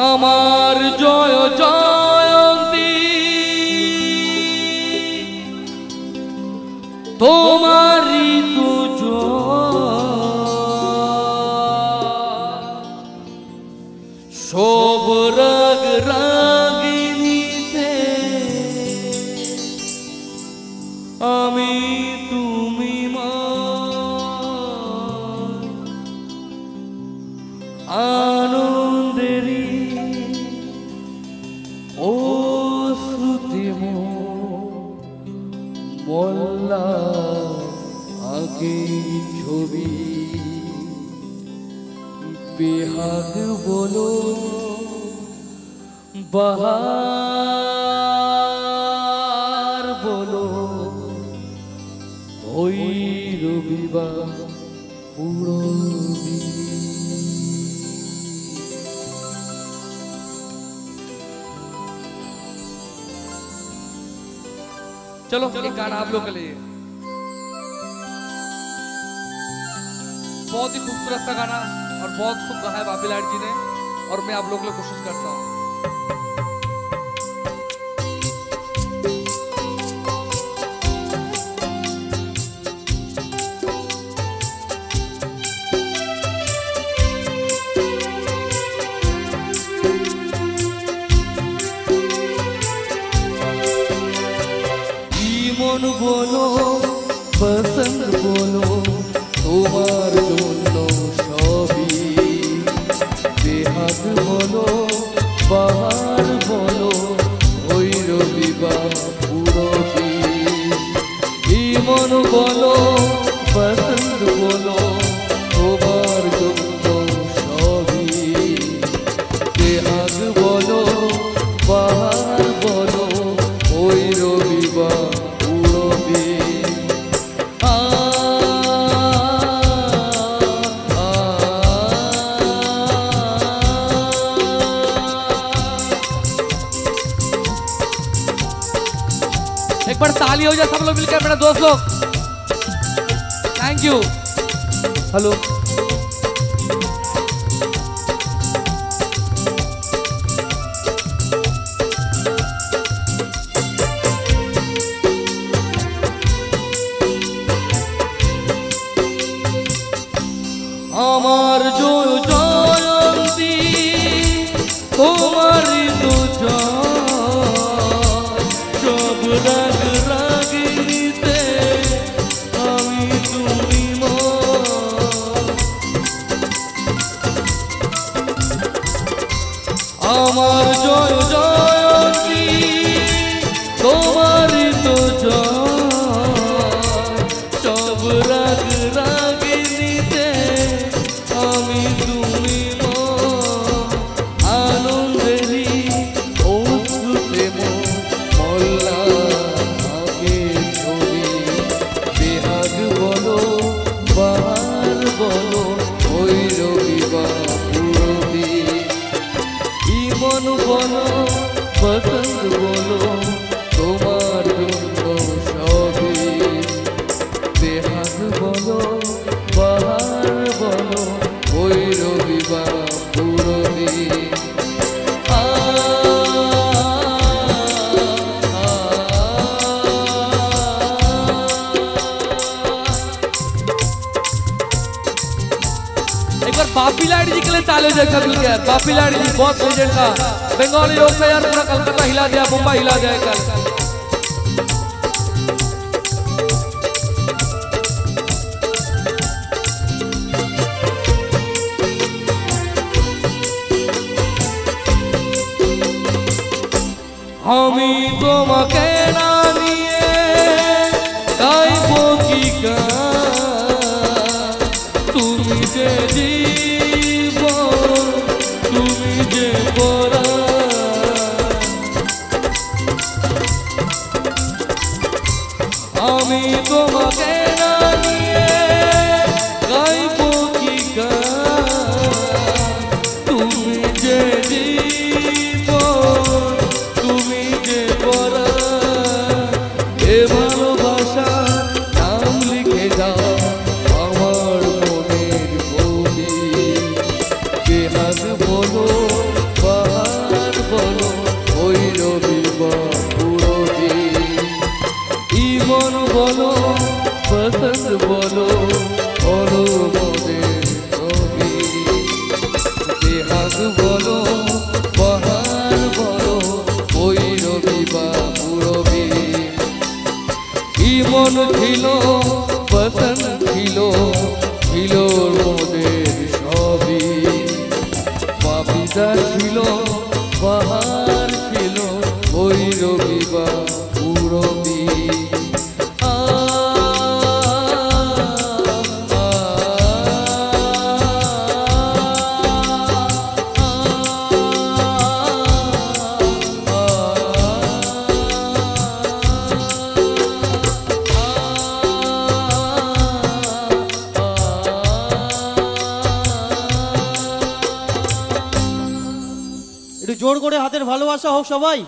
আমার জয় জয়ন্তী তোমারই তো সব রাগ রাগিনীতে আমি তুমি মা আনন্দেরি ও শ্রুতি মোল্লা আগে ছবি বেহাগ বলো বাহার বলো ভৈরবী বা পুরবী। चलो एक गाना आप लोग के लिए, बहुत ही खूबसूरत सा गाना और बहुत खूब गाया है बापी लाड जी ने, और मैं आप लोग के लिए कोशिश करता हूँ। মন বলো পছন্দ বলো তোমার জন্য সবই বেহাগ বলো বাহার বলো ভৈরবী বা পুরবী। মন বলো পছন্দ বলো তোমার জন্য সবই বেহাগ বলো বাহার বলো ভৈরবী বা एक बार ताली हो जाए सब लोग मिलकर मेरा दोस्त लोग। Thank you. हेलो আমার জয় জয়ন্তী তোমারই তো সব রাগ রাগিনীতে আমি তুমি মা আমার জয় জয়ন্তী তোমারই তো সব রাগ রাগিনীতে আমি তুমি মা আনন্দেরি ও শ্রুতে মোল্লা আগে ছবি বেহাগ বলো বাহার বলো ভৈরবী বা পুরবী। মন বলো পছন্দ বলো তোমার জন্য সবই বেহাগ বলো বাহার বলো ভৈরবী বা পুরবী। एक बार बापी लाडी जी के लिए ताली हो जाए सब मिलकर। बापी लाडी जी बहुत लेजेंड था, बंगाली लोग का यार पूरा कलकत्ता हिला दिया, मुंबई हिला दिया कल। আমি তোমাকে না নিয়ে গাইবো কি গান, তুমি যে জীবন তুমি যে পরাণ। আমি তোমাকে না নিয়ে গাইবো কি গান, তুমি যে জীবন তুমি যে পরাণ। রাগ বলো বাহার বলো ভৈরবী বা পূরবী কি মন ছিল বসন ছিল ছিল মোদের সবই পাপিতা ছিল বাহার ছিল ভৈরবী বা পূরবী একটু জোর করে হাতের ভালোবাসা হোক সবাই।